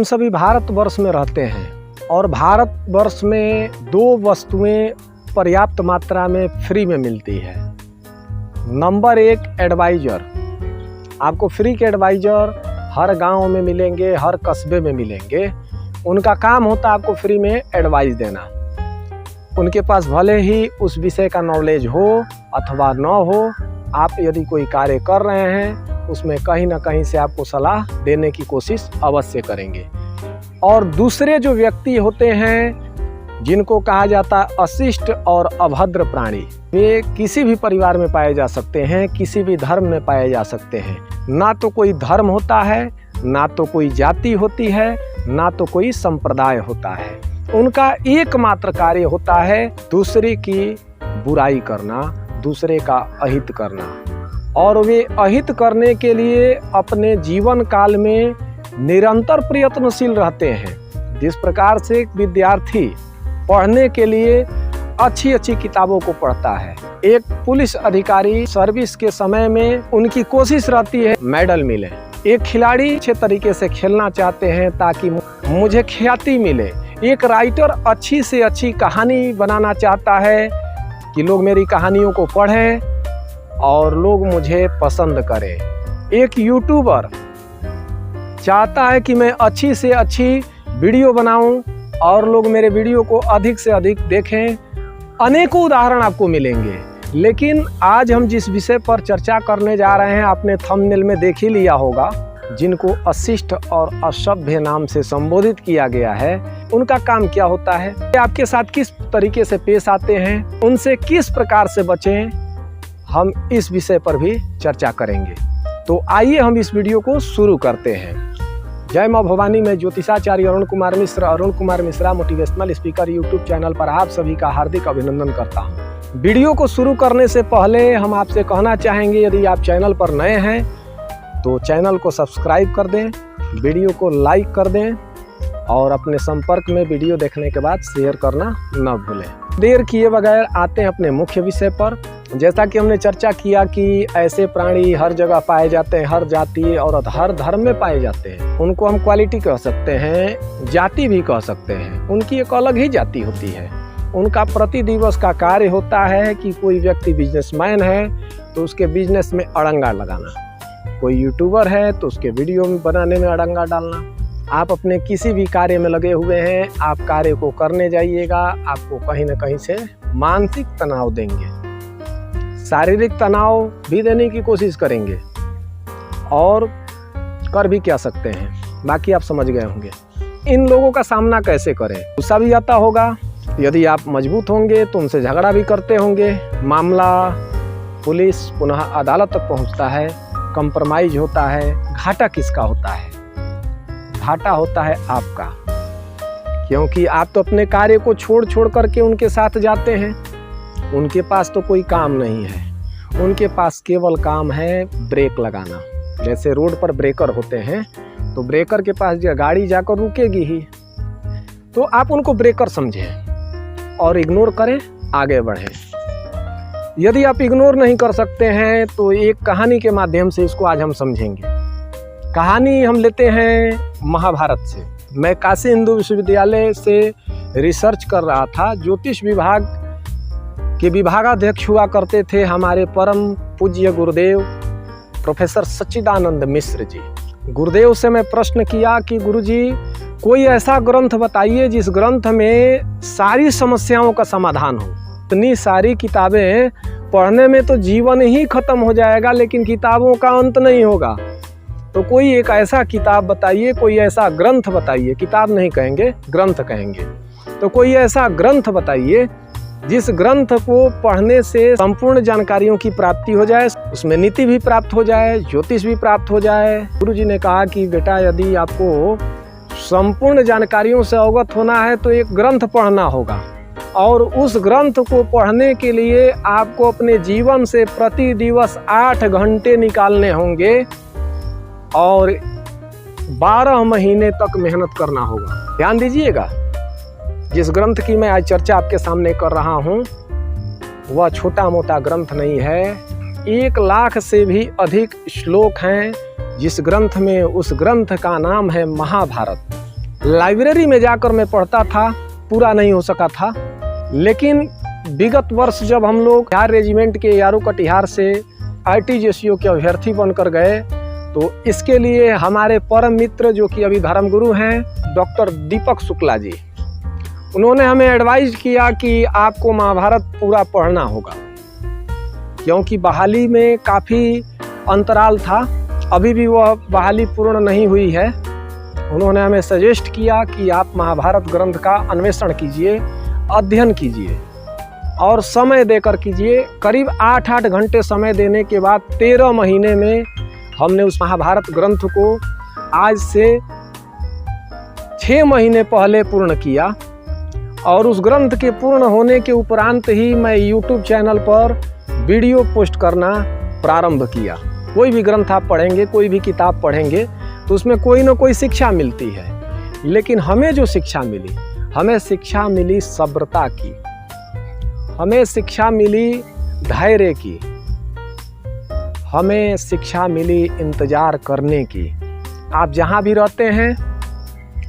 हम सभी भारतवर्ष में रहते हैं और भारतवर्ष में दो वस्तुएं पर्याप्त मात्रा में फ्री में मिलती है। नंबर एक, एडवाइज़र। आपको फ्री के एडवाइज़र हर गांव में मिलेंगे, हर कस्बे में मिलेंगे। उनका काम होता है आपको फ्री में एडवाइस देना। उनके पास भले ही उस विषय का नॉलेज हो अथवा न हो, आप यदि कोई कार्य कर रहे हैं उसमें कहीं ना कहीं से आपको सलाह देने की कोशिश अवश्य करेंगे। और दूसरे जो व्यक्ति होते हैं जिनको कहा जाता है अशिष्ट और अभद्र प्राणी, वे किसी भी परिवार में पाए जा सकते हैं, किसी भी धर्म में पाए जा सकते हैं। ना तो कोई धर्म होता है, ना तो कोई जाति होती है, ना तो कोई संप्रदाय होता है। उनका एकमात्र कार्य होता है दूसरे की बुराई करना, दूसरे का अहित करना। और वे अहित करने के लिए अपने जीवन काल में निरंतर प्रयत्नशील रहते हैं। जिस प्रकार से एक विद्यार्थी पढ़ने के लिए अच्छी अच्छी किताबों को पढ़ता है, एक पुलिस अधिकारी सर्विस के समय में उनकी कोशिश रहती है मेडल मिले। एक खिलाड़ी अच्छे तरीके से खेलना चाहते हैं ताकि मुझे ख्याति मिले। एक राइटर अच्छी से अच्छी कहानी बनाना चाहता है कि लोग मेरी कहानियों को पढ़ें और लोग मुझे पसंद करें। एक यूट्यूबर चाहता है कि मैं अच्छी से अच्छी वीडियो बनाऊं और लोग मेरे वीडियो को अधिक से अधिक देखें। अनेकों उदाहरण आपको मिलेंगे। लेकिन आज हम जिस विषय पर चर्चा करने जा रहे हैं, आपने थंबनेल में देख ही लिया होगा, जिनको अशिष्ट और असभ्य नाम से संबोधित किया गया है। उनका काम क्या होता है, आपके साथ किस तरीके से पेश आते हैं, उनसे किस प्रकार से बचें, हम इस विषय पर भी चर्चा करेंगे। तो आइए हम इस वीडियो को शुरू करते हैं। जय माँ भवानी में ज्योतिषाचार्य Arun Kumar Mishra motivational speaker YouTube channel पर आप सभी का हार्दिक अभिनंदन करता हूँ। वीडियो को शुरू करने से पहले हम आपसे कहना चाहेंगे, यदि आप चैनल पर नए हैं तो चैनल को सब्सक्राइब कर दें, वीडियो को लाइक कर दें और अपने संपर्क में वीडियो देखने के बाद शेयर करना न भूलें। देर किए बगैर आते हैं अपने मुख्य विषय पर। जैसा कि हमने चर्चा किया कि ऐसे प्राणी हर जगह पाए जाते हैं, हर जाति और हर धर्म में पाए जाते हैं। उनको हम क्वालिटी कह सकते हैं, जाति भी कह सकते हैं। उनकी एक अलग ही जाति होती है। उनका प्रति दिवस का कार्य होता है कि कोई व्यक्ति बिजनेसमैन है तो उसके बिजनेस में अड़ंगा लगाना, कोई यूट्यूबर है तो उसके वीडियो में बनाने में अड़ंगा डालना। आप अपने किसी भी कार्य में लगे हुए हैं, आप कार्य को करने जाइएगा, आपको कहीं ना कहीं से मानसिक तनाव देंगे, शारीरिक तनाव भी देने की कोशिश करेंगे और कर भी क्या सकते हैं, बाकी आप समझ गए होंगे। इन लोगों का सामना कैसे करें? गुस्सा भी आता होगा, यदि आप मजबूत होंगे तो उनसे झगड़ा भी करते होंगे, मामला पुलिस पुनः अदालत तक पहुंचता है, कंप्रोमाइज होता है। घाटा किसका होता है? घाटा होता है आपका, क्योंकि आप तो अपने कार्य को छोड़ करके उनके साथ जाते हैं। उनके पास तो कोई काम नहीं है, उनके पास केवल काम है ब्रेक लगाना। जैसे रोड पर ब्रेकर होते हैं तो ब्रेकर के पास गाड़ी जाकर रुकेगी ही, तो आप उनको ब्रेकर समझें और इग्नोर करें, आगे बढ़ें। यदि आप इग्नोर नहीं कर सकते हैं तो एक कहानी के माध्यम से इसको आज हम समझेंगे। कहानी हम लेते हैं महाभारत से। मैं काशी हिंदू विश्वविद्यालय से रिसर्च कर रहा था। ज्योतिष विभाग के विभागाध्यक्ष हुआ करते थे हमारे परम पूज्य गुरुदेव प्रोफेसर सच्चिदानंद मिश्र जी। गुरुदेव से मैं प्रश्न किया कि गुरुजी, कोई ऐसा ग्रंथ बताइए जिस ग्रंथ में सारी समस्याओं का समाधान हो। इतनी सारी किताबें पढ़ने में तो जीवन ही खत्म हो जाएगा, लेकिन किताबों का अंत नहीं होगा। तो कोई एक ऐसा किताब बताइए, कोई ऐसा ग्रंथ बताइए, किताब नहीं कहेंगे, ग्रंथ कहेंगे। तो कोई ऐसा ग्रंथ बताइए जिस ग्रंथ को पढ़ने से संपूर्ण जानकारियों की प्राप्ति हो जाए, उसमें नीति भी प्राप्त हो जाए, ज्योतिष भी प्राप्त हो जाए। गुरुजी ने कहा कि बेटा, यदि आपको संपूर्ण जानकारियों से अवगत होना है तो एक ग्रंथ पढ़ना होगा, और उस ग्रंथ को पढ़ने के लिए आपको अपने जीवन से प्रति दिवस 8 घंटे निकालने होंगे और 12 महीने तक मेहनत करना होगा। ध्यान दीजिएगा, जिस ग्रंथ की मैं आज चर्चा आपके सामने कर रहा हूँ वह छोटा मोटा ग्रंथ नहीं है। 1 लाख से भी अधिक श्लोक हैं जिस ग्रंथ में, उस ग्रंथ का नाम है महाभारत। लाइब्रेरी में जाकर मैं पढ़ता था, पूरा नहीं हो सका था। लेकिन विगत वर्ष जब हम लोग बिहार रेजिमेंट के यारू कटिहार से ITJCO के अभ्यर्थी बनकर गए, तो इसके लिए हमारे परम मित्र जो कि अभी धर्मगुरु हैं डॉक्टर दीपक शुक्ला जी, उन्होंने हमें एडवाइज किया कि आपको महाभारत पूरा पढ़ना होगा, क्योंकि बहाली में काफ़ी अंतराल था, अभी भी वह बहाली पूर्ण नहीं हुई है। उन्होंने हमें सजेस्ट किया कि आप महाभारत ग्रंथ का अन्वेषण कीजिए, अध्ययन कीजिए और समय देकर कीजिए। करीब 8-8 घंटे समय देने के बाद 13 महीने में हमने उस महाभारत ग्रंथ को आज से 6 महीने पहले पूर्ण किया। और उस ग्रंथ के पूर्ण होने के उपरांत ही मैं YouTube चैनल पर वीडियो पोस्ट करना प्रारंभ किया। कोई भी ग्रंथ आप पढ़ेंगे, कोई भी किताब पढ़ेंगे तो उसमें कोई ना कोई शिक्षा मिलती है। लेकिन हमें जो शिक्षा मिली, हमें शिक्षा मिली सब्रता की, हमें शिक्षा मिली धैर्य की, हमें शिक्षा मिली इंतजार करने की। आप जहाँ भी रहते हैं,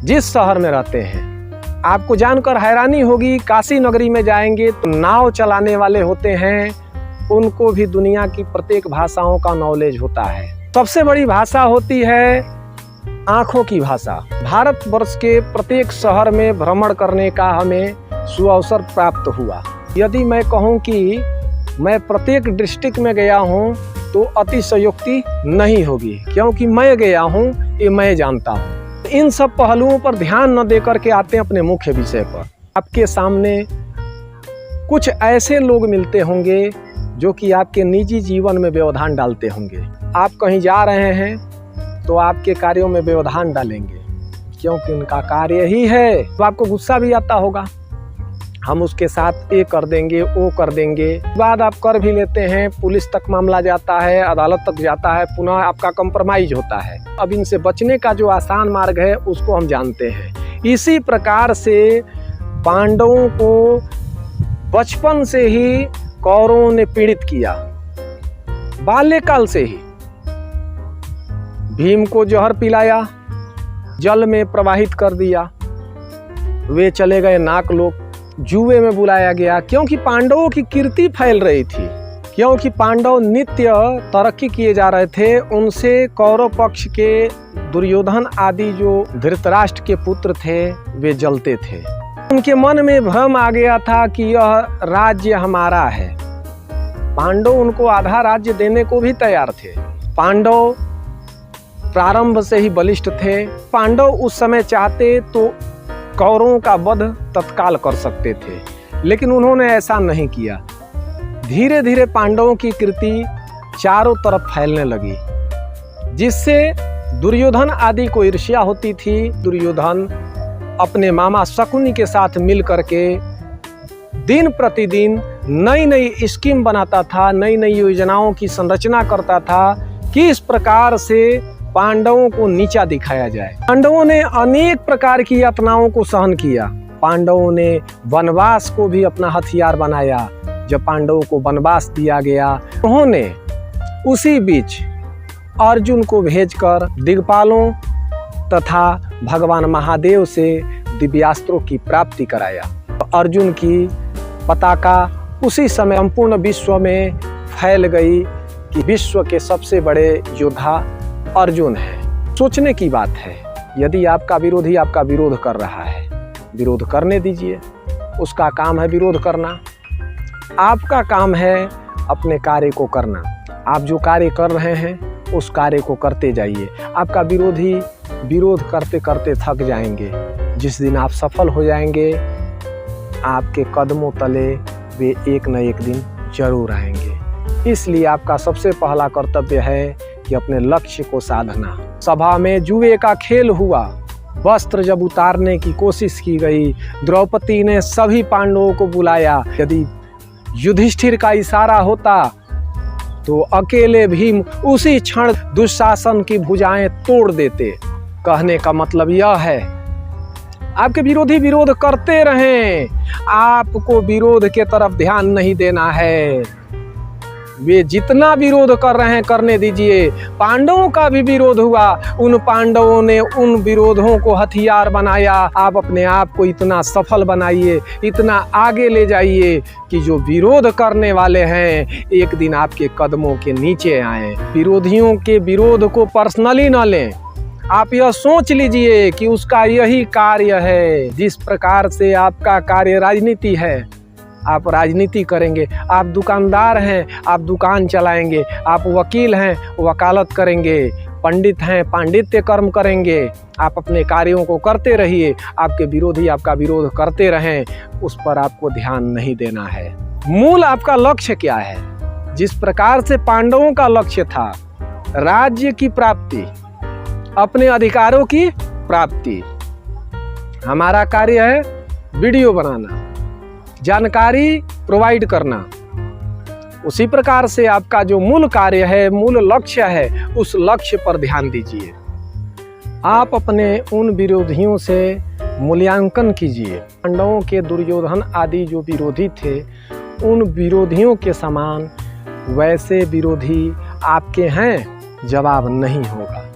जिस शहर में रहते हैं, आपको जानकर हैरानी होगी, काशी नगरी में जाएंगे तो नाव चलाने वाले होते हैं, उनको भी दुनिया की प्रत्येक भाषाओं का नॉलेज होता है। सबसे बड़ी भाषा होती है आँखों की भाषा। भारतवर्ष के प्रत्येक शहर में भ्रमण करने का हमें सुअवसर प्राप्त हुआ। यदि मैं कहूँ कि मैं प्रत्येक डिस्ट्रिक्ट में गया हूँ तो अतिशयोक्ति नहीं होगी, क्योंकि मैं गया हूँ, ये मैं जानता हूँ। इन सब पहलुओं पर ध्यान न देकर के आते हैं अपने मुख्य विषय पर। आपके सामने कुछ ऐसे लोग मिलते होंगे जो कि आपके निजी जीवन में व्यवधान डालते होंगे। आप कहीं जा रहे हैं तो आपके कार्यों में व्यवधान डालेंगे, क्योंकि उनका कार्य ही है। तो आपको गुस्सा भी आता होगा, हम उसके साथ ये कर देंगे, वो कर देंगे। बाद आप कर भी लेते हैं, पुलिस तक मामला जाता है, अदालत तक जाता है, पुनः आपका कंप्रोमाइज होता है। अब इनसे बचने का जो आसान मार्ग है उसको हम जानते हैं। इसी प्रकार से पांडवों को बचपन से ही कौरवों ने पीड़ित किया, बाल्यकाल से ही। भीम को जहर पिलाया, जल में प्रवाहित कर दिया, वे चले गए नागलोक। जुए में बुलाया गया, क्योंकि पांडवों की कीर्ति फैल रही थी, क्योंकि पांडव नित्य तरक्की किए जा रहे थे। उनसे कौरव पक्ष के दुर्योधन आदि जो धृतराष्ट्र के पुत्र थे वे जलते थे। उनके मन में भ्रम आ गया था कि यह राज्य हमारा है। पांडव उनको आधा राज्य देने को भी तैयार थे। पांडव प्रारंभ से ही बलिष्ठ थे। पांडव उस समय चाहते तो कौरवों का वध तत्काल कर सकते थे, लेकिन उन्होंने ऐसा नहीं किया। धीरे धीरे पांडवों की कीर्ति चारों तरफ फैलने लगी, जिससे दुर्योधन आदि को ईर्ष्या होती थी। दुर्योधन अपने मामा शकुनी के साथ मिल करके दिन प्रतिदिन नई नई स्कीम बनाता था, नई नई योजनाओं की संरचना करता था, किस प्रकार से पांडवों को नीचा दिखाया जाए। पांडवों ने अनेक प्रकार की यातनाओं को सहन किया। पांडवों ने वनवास को भी अपना हथियार बनाया। जब पांडवों को वनवास दिया गया, उन्होंने उसी बीच अर्जुन को भेजकर दिग्पालों तथा भगवान महादेव से दिव्यास्त्रों की प्राप्ति कराया। अर्जुन की पताका उसी समय संपूर्ण विश्व में फैल गई कि विश्व के सबसे बड़े योद्धा अर्जुन है। सोचने की बात है, यदि आपका विरोधी आपका विरोध कर रहा है, विरोध करने दीजिए। उसका काम है विरोध करना, आपका काम है अपने कार्य को करना। आप जो कार्य कर रहे हैं उस कार्य को करते जाइए। आपका विरोधी विरोध करते करते थक जाएंगे। जिस दिन आप सफल हो जाएंगे, आपके कदमों तले वे एक न एक दिन जरूर आएंगे। इसलिए आपका सबसे पहला कर्तव्य है कि अपने लक्ष्य को साधना। सभा में जुए का खेल हुआ, वस्त्र जब उतारने की कोशिश की गई, द्रौपदी ने सभी पांडवों को बुलाया। यदि युधिष्ठिर का इशारा होता तो अकेले भीम उसी क्षण दुशासन की भुजाएं तोड़ देते। कहने का मतलब यह है, आपके विरोधी विरोध करते रहें, आपको विरोध के तरफ ध्यान नहीं देना है। वे जितना विरोध कर रहे हैं करने दीजिए। पांडवों का भी विरोध हुआ, उन पांडवों ने उन विरोधों को हथियार बनाया। आप अपने आप को इतना सफल बनाइए, इतना आगे ले जाइए कि जो विरोध करने वाले हैं एक दिन आपके कदमों के नीचे आए। विरोधियों के विरोध को पर्सनली न लें। आप यह सोच लीजिए कि उसका यही कार्य है। जिस प्रकार से आपका कार्य राजनीति है, आप राजनीति करेंगे। आप दुकानदार हैं, आप दुकान चलाएंगे। आप वकील हैं, वकालत करेंगे। पंडित हैं, पांडित्य कर्म करेंगे। आप अपने कार्यों को करते रहिए। आपके विरोधी आपका विरोध करते रहें, उस पर आपको ध्यान नहीं देना है। मूल आपका लक्ष्य क्या है? जिस प्रकार से पांडवों का लक्ष्य था राज्य की प्राप्ति, अपने अधिकारों की प्राप्ति, हमारा कार्य है वीडियो बनाना, जानकारी प्रोवाइड करना। उसी प्रकार से आपका जो मूल कार्य है, मूल लक्ष्य है, उस लक्ष्य पर ध्यान दीजिए। आप अपने उन विरोधियों से मूल्यांकन कीजिए। पांडवों के दुर्योधन आदि जो विरोधी थे, उन विरोधियों के समान वैसे विरोधी आपके हैं, जवाब नहीं होगा।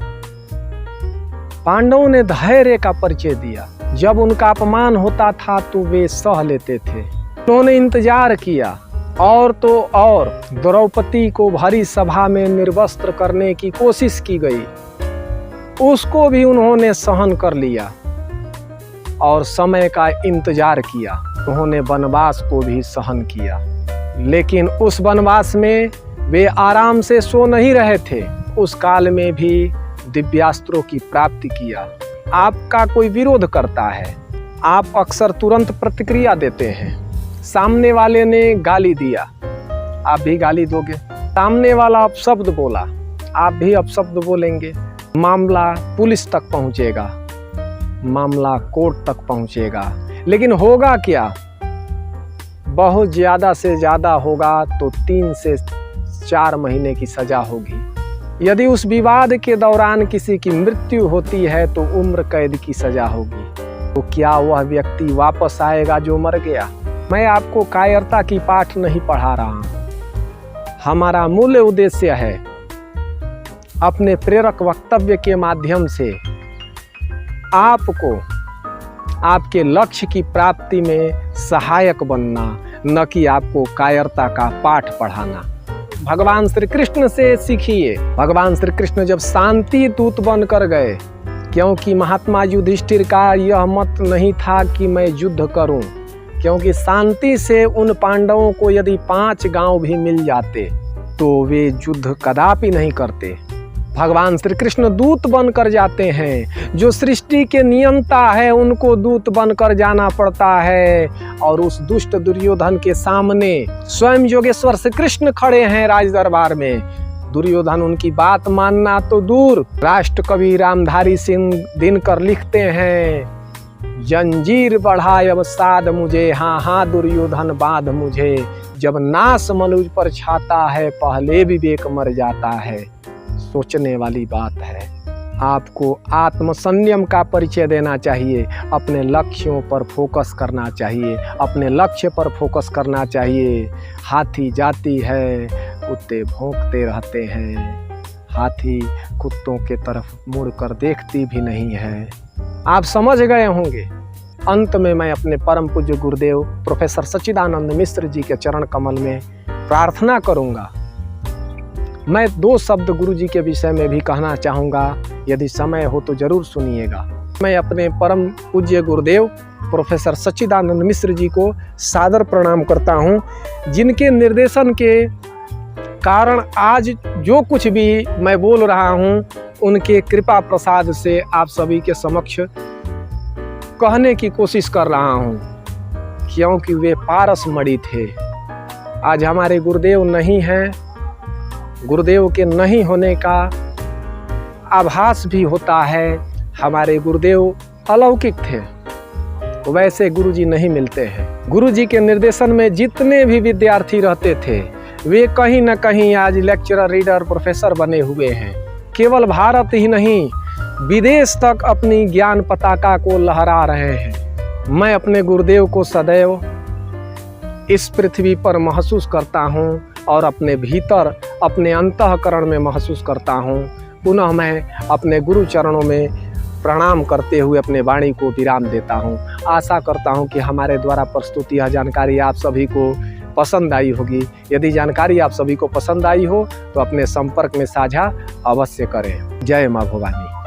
पांडवों ने धैर्य का परिचय दिया। जब उनका अपमान होता था तो वे सह लेते थे। उन्होंने इंतजार किया और तो और द्रौपदी को भरी सभा में निर्वस्त्र करने की कोशिश की गई, उसको भी उन्होंने सहन कर लिया और समय का इंतजार किया। उन्होंने वनवास को भी सहन किया, लेकिन उस वनवास में वे आराम से सो नहीं रहे थे। उस काल में भी दिव्यास्त्रों की प्राप्ति किया। आपका कोई विरोध करता है, आप अक्सर तुरंत प्रतिक्रिया देते हैं। सामने वाले ने गाली दिया, आप भी गाली दोगे। सामने वाला अपशब्द बोला, आप भी अपशब्द बोलेंगे। मामला पुलिस तक पहुंचेगा, मामला कोर्ट तक पहुंचेगा। लेकिन होगा क्या? बहुत ज़्यादा से ज़्यादा होगा तो 3 से 4 महीने की सज़ा होगी। यदि उस विवाद के दौरान किसी की मृत्यु होती है तो उम्र कैद की सज़ा होगी। तो क्या वह व्यक्ति वापस आएगा जो मर गया? मैं आपको कायरता की पाठ नहीं पढ़ा रहा हूँ। हमारा मूल उद्देश्य है अपने प्रेरक वक्तव्य के माध्यम से आपको आपके लक्ष्य की प्राप्ति में सहायक बनना, न कि आपको कायरता का पाठ पढ़ाना। भगवान श्री कृष्ण से सीखिए। भगवान श्री कृष्ण जब शांति दूत बनकर गए, क्योंकि महात्मा युधिष्ठिर का यह मत नहीं था कि मैं युद्ध करूं, क्योंकि शांति से उन पांडवों को यदि 5 गांव भी मिल जाते तो वे युद्ध कदापि नहीं करते। भगवान श्री कृष्ण दूत बनकर जाते हैं। जो सृष्टि के नियंता है उनको दूत बनकर जाना पड़ता है। और उस दुष्ट दुर्योधन के सामने स्वयं योगेश्वर श्री कृष्ण खड़े हैं राज दरबार में। दुर्योधन उनकी बात मानना तो दूर, राष्ट्र कवि रामधारी सिंह दिनकर लिखते हैं, जंजीर बढ़ाए अब साध मुझे, हाँ हाँ दुर्योधन बांध मुझे। जब नाश मनुज पर छाता है, पहले विवेक मर जाता है। सोचने वाली बात है। आपको आत्मसंयम का परिचय देना चाहिए। अपने लक्ष्यों पर फोकस करना चाहिए। अपने लक्ष्य पर फोकस करना चाहिए। हाथी जाती है, कुत्ते भौंकते रहते हैं। हाथी कुत्तों के तरफ मुड़कर देखती भी नहीं है। आप समझ गए होंगे। अंत में मैं अपने परम पूज्य गुरुदेव प्रोफेसर सच्चिदानंद मिश्र जी के चरण कमल में प्रार्थना करूंगा। मैं 2 शब्द गुरु जी के विषय में भी कहना चाहूँगा, यदि समय हो तो जरूर सुनिएगा। मैं अपने परम पूज्य गुरुदेव प्रोफेसर सच्चिदानंद मिश्र जी को सादर प्रणाम करता हूँ, जिनके निर्देशन के कारण आज जो कुछ भी मैं बोल रहा हूँ, उनके कृपा प्रसाद से आप सभी के समक्ष कहने की कोशिश कर रहा हूँ, क्योंकि वे पारस मणि थे। आज हमारे गुरुदेव नहीं हैं। गुरुदेव के नहीं होने का आभास भी होता है। हमारे गुरुदेव अलौकिक थे, वैसे गुरुजी नहीं मिलते हैं। गुरुजी के निर्देशन में जितने भी विद्यार्थी रहते थे, वे कहीं न कहीं आज लेक्चरर, रीडर, प्रोफेसर बने हुए हैं। केवल भारत ही नहीं, विदेश तक अपनी ज्ञान पताका को लहरा रहे हैं। मैं अपने गुरुदेव को सदैव इस पृथ्वी पर महसूस करता हूँ और अपने भीतर अपने अंतःकरण में महसूस करता हूँ। पुनः मैं अपने गुरु चरणों में प्रणाम करते हुए अपने वाणी को विराम देता हूँ। आशा करता हूँ कि हमारे द्वारा प्रस्तुत यह जानकारी आप सभी को पसंद आई होगी। यदि जानकारी आप सभी को पसंद आई हो तो अपने संपर्क में साझा अवश्य करें। जय माँ भवानी।